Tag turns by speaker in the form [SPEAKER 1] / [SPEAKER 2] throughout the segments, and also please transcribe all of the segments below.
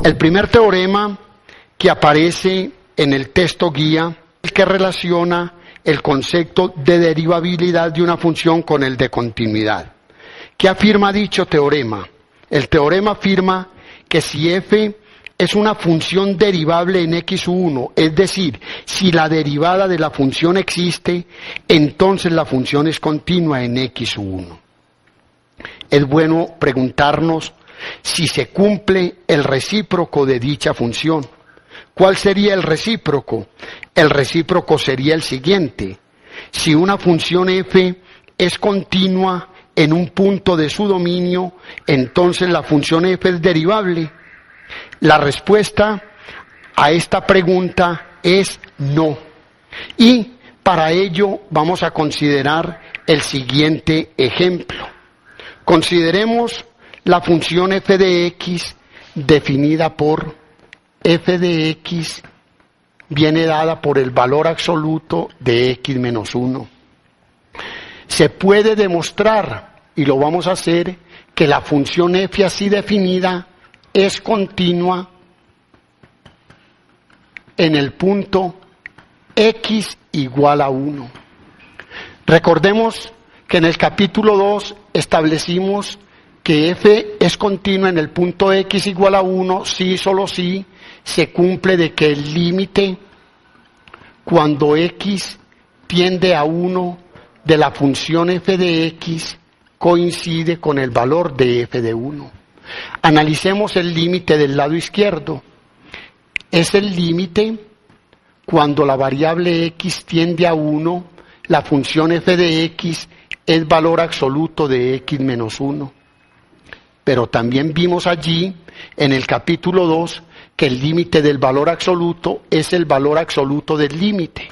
[SPEAKER 1] El primer teorema que aparece en el texto guía es el que relaciona el concepto de derivabilidad de una función con el de continuidad. ¿Qué afirma dicho teorema? El teorema afirma que si f es una función derivable en x1, es decir, si la derivada de la función existe, entonces la función es continua en x1. Es bueno preguntarnos si se cumple el recíproco de dicha función. ¿Cuál sería el recíproco? El recíproco sería el siguiente. Si una función f es continua en un punto de su dominio, entonces la función f es derivable. La respuesta a esta pregunta es no. Y para ello vamos a considerar el siguiente ejemplo. Consideremos la función f de x definida por f de x viene dada por el valor absoluto de x menos 1. Se puede demostrar, y lo vamos a hacer, que la función f así definida es continua en el punto x igual a 1. Recordemos que en el capítulo 2 establecimos que f es continua en el punto x igual a 1 si y solo si se cumple de que el límite cuando x tiende a 1 de la función f de x coincide con el valor de f de 1. Analicemos el límite del lado izquierdo. Es el límite cuando la variable x tiende a 1, la función f de x es valor absoluto de x menos 1. Pero también vimos allí, en el capítulo 2, que el límite del valor absoluto es el valor absoluto del límite.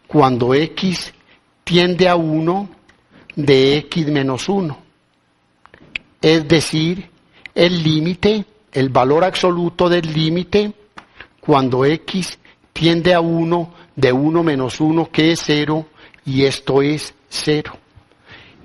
[SPEAKER 1] Cuando x tiende a 1 de x menos 1. Es decir, el límite, el valor absoluto del límite, cuando x tiende a 1 de 1 menos 1, que es 0, y esto es 0.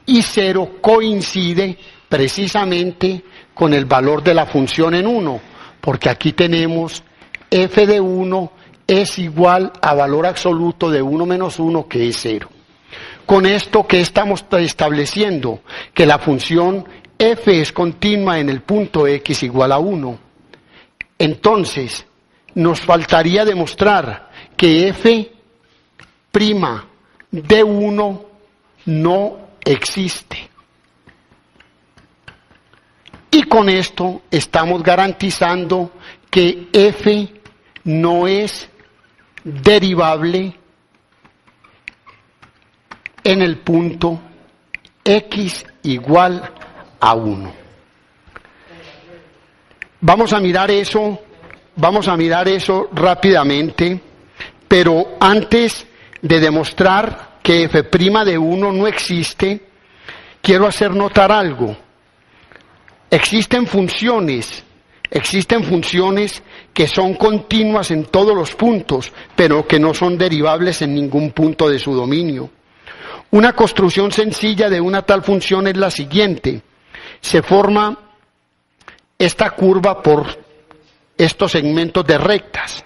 [SPEAKER 1] Y 0 coincide precisamente con el valor de la función en 1, porque aquí tenemos f de 1 es igual a valor absoluto de 1 menos 1, que es 0. Con esto, ¿qué estamos estableciendo? Que la función f es continua en el punto x igual a 1. Entonces, nos faltaría demostrar que f' de 1 no existe. Y con esto estamos garantizando que f no es derivable en el punto x igual a 1. Vamos a mirar eso rápidamente, pero antes de demostrar que f' de 1 no existe, quiero hacer notar algo. Existen funciones que son continuas en todos los puntos, pero que no son derivables en ningún punto de su dominio. Una construcción sencilla de una tal función es la siguiente. Se forma esta curva por estos segmentos de rectas.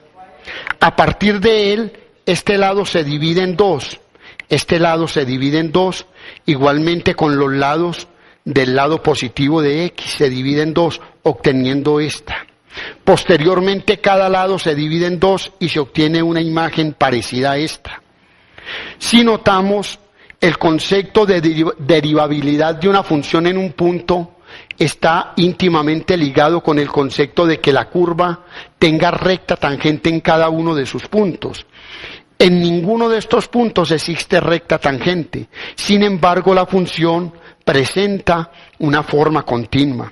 [SPEAKER 1] A partir de él, este lado se divide en dos. Este lado se divide en dos, igualmente con los lados del lado positivo de x se divide en dos, obteniendo esta. Posteriormente, cada lado se divide en dos y se obtiene una imagen parecida a esta. Si notamos, el concepto de derivabilidad de una función en un punto está íntimamente ligado con el concepto de que la curva tenga recta tangente en cada uno de sus puntos. En ninguno de estos puntos existe recta tangente. Sin embargo, la función presenta una forma continua.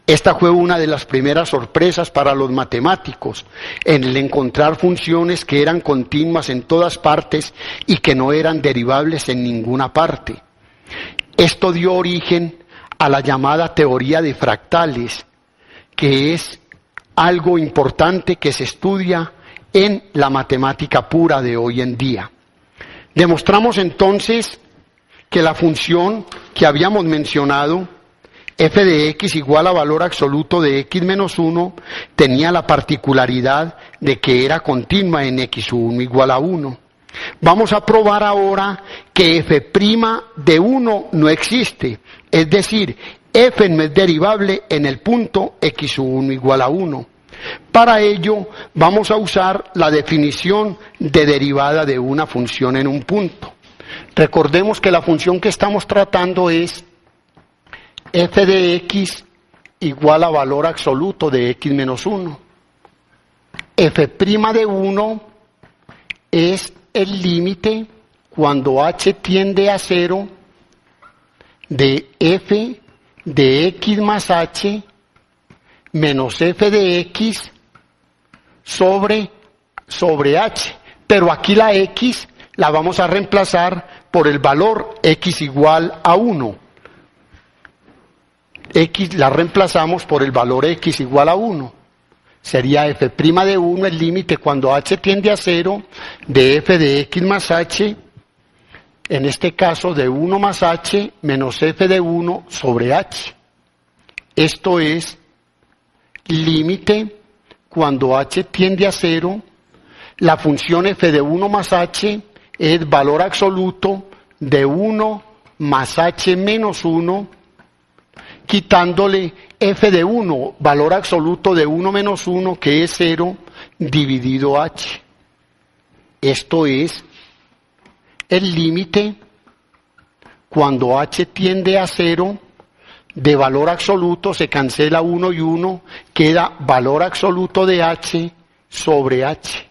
[SPEAKER 1] Esta fue una de las primeras sorpresas para los matemáticos, en el encontrar funciones que eran continuas en todas partes y que no eran derivables en ninguna parte. Esto dio origen a la llamada teoría de fractales, que es algo importante que se estudia en la matemática pura de hoy en día. Demostramos entonces que la función que habíamos mencionado f de x igual a valor absoluto de x menos 1 tenía la particularidad de que era continua en x1 igual a 1. Vamos a probar ahora que f' de 1 no existe, es decir, f no es derivable en el punto x1 igual a 1. Para ello vamos a usar la definición de derivada de una función en un punto. Recordemos que la función que estamos tratando es f de x igual a valor absoluto de x menos 1. f' de 1 es el límite cuando h tiende a 0 de f de x más h menos f de x sobre h. Pero aquí la x la vamos a reemplazar por el valor x igual a 1. X la reemplazamos por el valor x igual a 1. Sería f' de 1 el límite cuando h tiende a 0 de f de x más h, en este caso de 1 más h menos f de 1 sobre h. Esto es límite cuando h tiende a 0, la función f de 1 más h es valor absoluto de 1 más h menos 1, quitándole f de 1, valor absoluto de 1 menos 1, que es 0, dividido h. Esto es el límite cuando h tiende a 0, de valor absoluto se cancela 1 y 1, queda valor absoluto de h sobre h.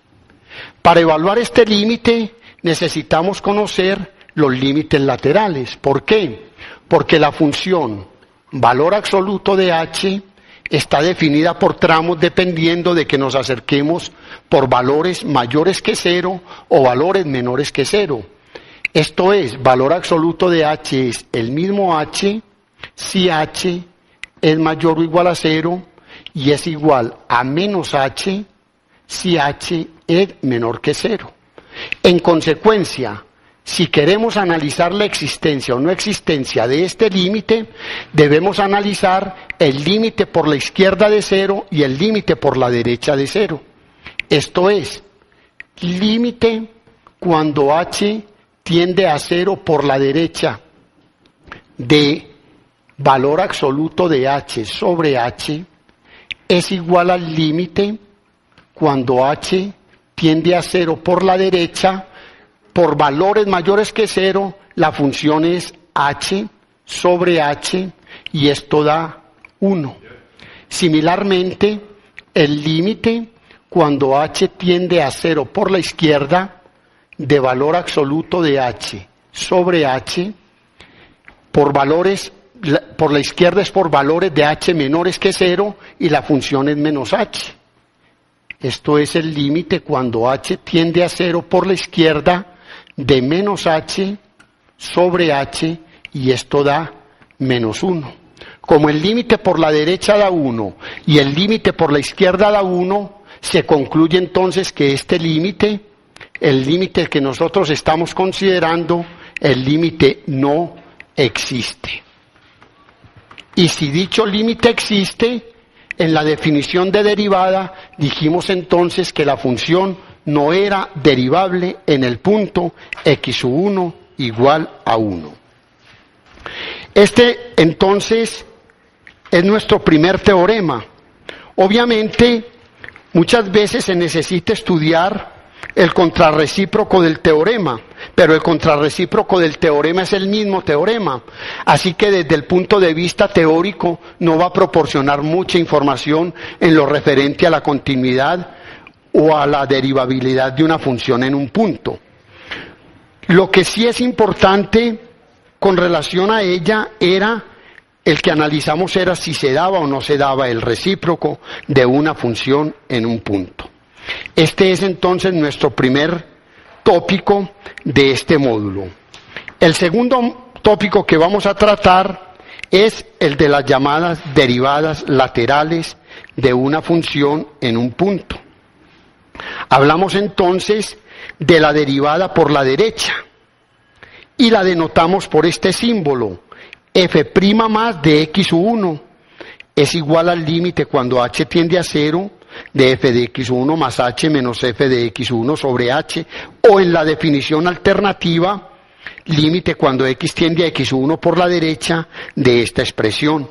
[SPEAKER 1] Para evaluar este límite necesitamos conocer los límites laterales. ¿Por qué? Porque la función valor absoluto de h está definida por tramos dependiendo de que nos acerquemos por valores mayores que 0 o valores menores que 0. Esto es, valor absoluto de h es el mismo h si h es mayor o igual a 0 y es igual a menos h si h es menor que 0. En consecuencia, si queremos analizar la existencia o no existencia de este límite, debemos analizar el límite por la izquierda de 0 y el límite por la derecha de 0. Esto es, límite cuando h tiende a 0 por la derecha de valor absoluto de h sobre h es igual al límite cuando h tiende a 0 por la derecha, por valores mayores que 0, la función es h sobre h y esto da 1. Similarmente, el límite cuando h tiende a 0 por la izquierda, de valor absoluto de h sobre h, por la izquierda es por valores de h menores que 0 y la función es menos h. Esto es el límite cuando h tiende a 0 por la izquierda de menos h sobre h y esto da menos 1. Como el límite por la derecha da 1 y el límite por la izquierda da 1, se concluye entonces que este límite, el límite que nosotros estamos considerando, el límite no existe. Y si dicho límite existe, en la definición de derivada dijimos entonces que la función no era derivable en el punto x1 igual a 1. Este entonces es nuestro primer teorema. Obviamente muchas veces se necesita estudiar el contrarrecíproco del teorema, pero el contrarrecíproco del teorema es el mismo teorema, así que desde el punto de vista teórico no va a proporcionar mucha información en lo referente a la continuidad o a la derivabilidad de una función en un punto. Lo que sí es importante con relación a ella era el que analizamos era si se daba o no se daba el recíproco de una función en un punto. Este es entonces nuestro primer tópico de este módulo. El segundo tópico que vamos a tratar es el de las llamadas derivadas laterales de una función en un punto. Hablamos entonces de la derivada por la derecha y la denotamos por este símbolo, f' más de x1 es igual al límite cuando h tiende a 0 de f de x1 más h menos f de x1 sobre h, o en la definición alternativa, límite cuando x tiende a x1 por la derecha de esta expresión.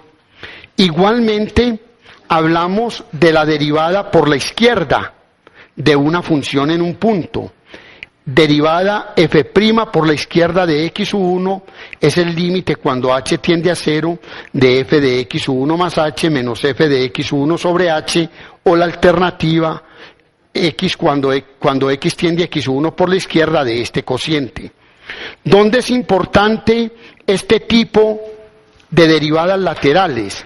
[SPEAKER 1] Igualmente, hablamos de la derivada por la izquierda de una función en un punto. Derivada f' por la izquierda de x1 es el límite cuando h tiende a 0 de f de x1 más h menos f de x1 sobre h, o la alternativa x cuando x tiende a x1 por la izquierda de este cociente. ¿Dónde es importante este tipo de derivadas laterales?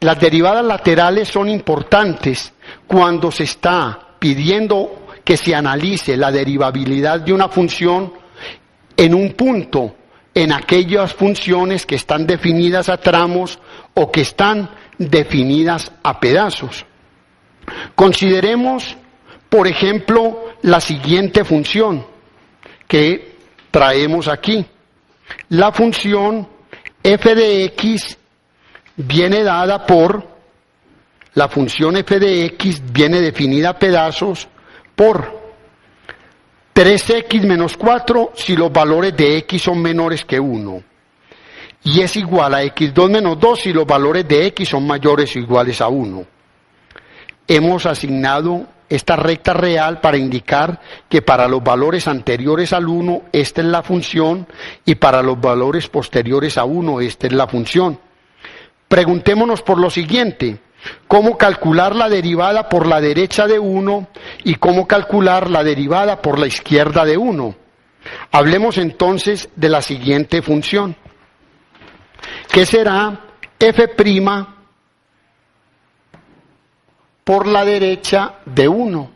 [SPEAKER 1] Las derivadas laterales son importantes cuando se está pidiendo que se analice la derivabilidad de una función en un punto, en aquellas funciones que están definidas a tramos o que están definidas a pedazos. Consideremos, por ejemplo, la siguiente función que traemos aquí. La función f de x viene dada por, la función f de x viene definida a pedazos por 3x menos 4 si los valores de x son menores que 1. Y es igual a x2 menos 2 si los valores de x son mayores o iguales a 1. Hemos asignado esta recta real para indicar que para los valores anteriores al 1 esta es la función y para los valores posteriores a 1 esta es la función. Preguntémonos por lo siguiente: ¿cómo calcular la derivada por la derecha de 1 y cómo calcular la derivada por la izquierda de 1? Hablemos entonces de la siguiente función, que será f' por la derecha de 1.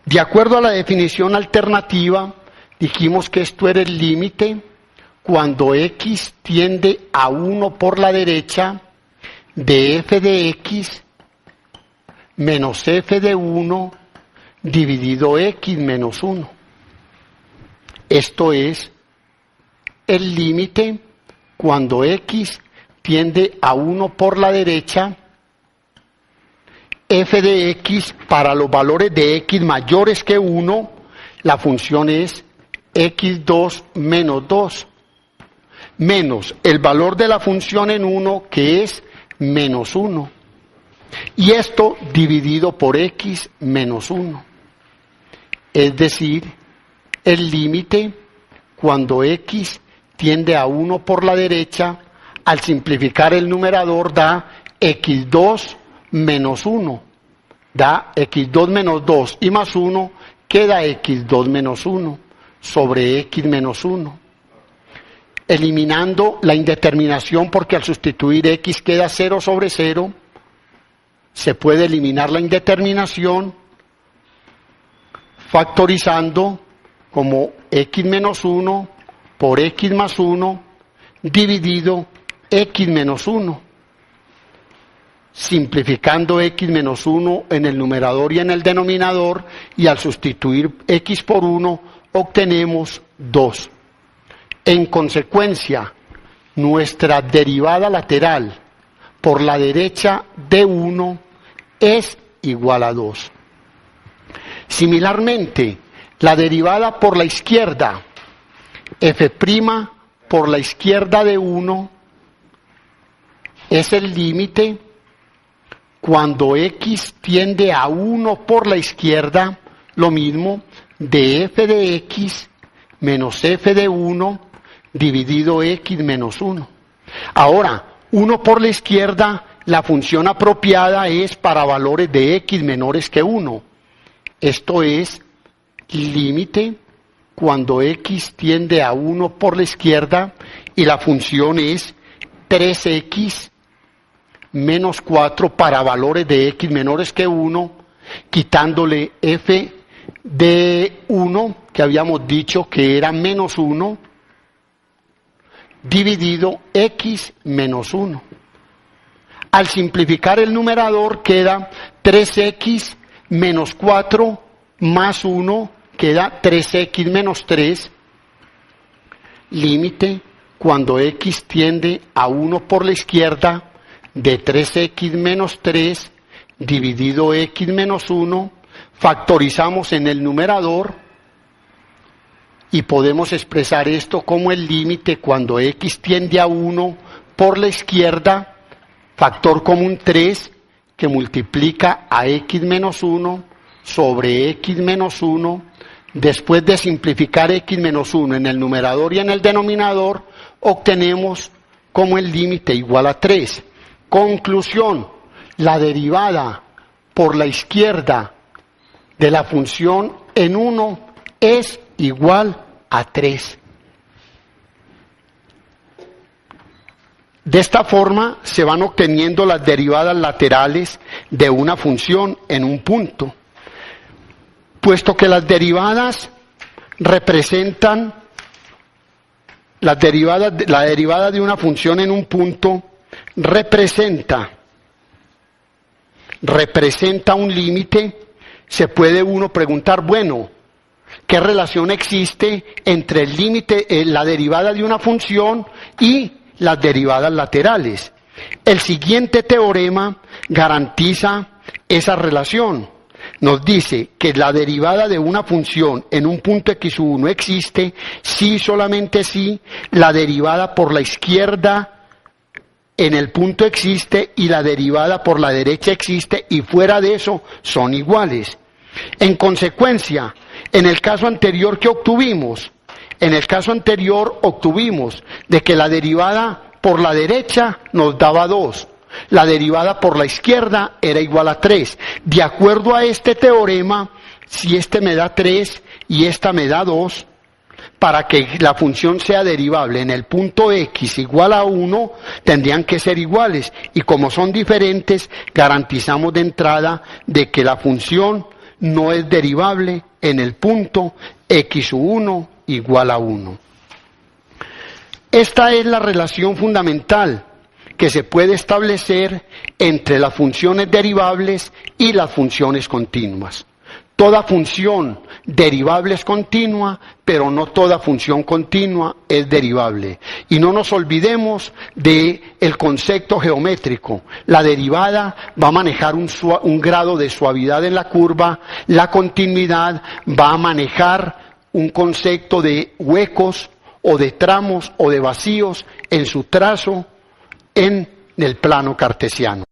[SPEAKER 1] De acuerdo a la definición alternativa, dijimos que esto era el límite cuando x tiende a 1 por la derecha de f de x menos f de 1 dividido x menos 1. Esto es el límite cuando x tiende a 1 por la derecha, f de x para los valores de x mayores que 1, la función es x2 menos 2, menos el valor de la función en 1 que es menos 1. Y esto dividido por x menos 1. Es decir, el límite cuando x tiende a 1 por la derecha, al simplificar el numerador da x2 menos 1. Da x2 menos 2 y más 1 queda x2 menos 1 sobre x menos 1. Eliminando la indeterminación porque al sustituir x queda 0 sobre 0, se puede eliminar la indeterminación factorizando como x menos 1 por x más 1 dividido x menos 1. Simplificando x menos 1 en el numerador y en el denominador, y al sustituir x por 1 obtenemos 2. En consecuencia, nuestra derivada lateral por la derecha de 1 es igual a 2. Similarmente, la derivada por la izquierda, f' por la izquierda de 1, es el límite cuando x tiende a 1 por la izquierda, lo mismo, de f de x menos f de 1 dividido x menos 1. Ahora, 1 por la izquierda, la función apropiada es para valores de x menores que 1. Esto es límite cuando x tiende a 1 por la izquierda y la función es 3x menos 4 para valores de x menores que 1, quitándole f de 1, que habíamos dicho que era menos 1, dividido x menos 1. Al simplificar el numerador queda 3x menos 4 más 1, queda 3x menos 3, límite cuando x tiende a 1 por la izquierda de 3x menos 3 dividido x menos 1, factorizamos en el numerador y podemos expresar esto como el límite cuando x tiende a 1 por la izquierda, factor común 3, que multiplica a x menos 1 sobre x menos 1. Después de simplificar x menos 1 en el numerador y en el denominador, obtenemos como el límite igual a 3. Conclusión: la derivada por la izquierda de la función en 1 es igual a 3. De esta forma se van obteniendo las derivadas laterales de una función en un punto. Puesto que las derivadas representan, la derivada de una función en un punto representa un límite, se puede uno preguntar, bueno, ¿qué relación existe entre el límite, la derivada de una función y las derivadas laterales? El siguiente teorema garantiza esa relación. Nos dice que la derivada de una función en un punto x1 existe si, solamente si, la derivada por la izquierda en el punto existe y la derivada por la derecha existe, y fuera de eso son iguales. En consecuencia, en el caso anterior que obtuvimos, de que la derivada por la derecha nos daba 2. La derivada por la izquierda era igual a 3. De acuerdo a este teorema, si este me da 3 y esta me da 2, para que la función sea derivable en el punto x igual a 1, tendrían que ser iguales. Y como son diferentes, garantizamos de entrada de que la función no es derivable en el punto x1 igual a 1. Esta es la relación fundamental que se puede establecer entre las funciones derivables y las funciones continuas. Toda función derivable es continua, pero no toda función continua es derivable. Y no nos olvidemos del concepto geométrico. La derivada va a manejar un grado de suavidad en la curva, la continuidad va a manejar un concepto de huecos o de tramos o de vacíos en su trazo en el plano cartesiano.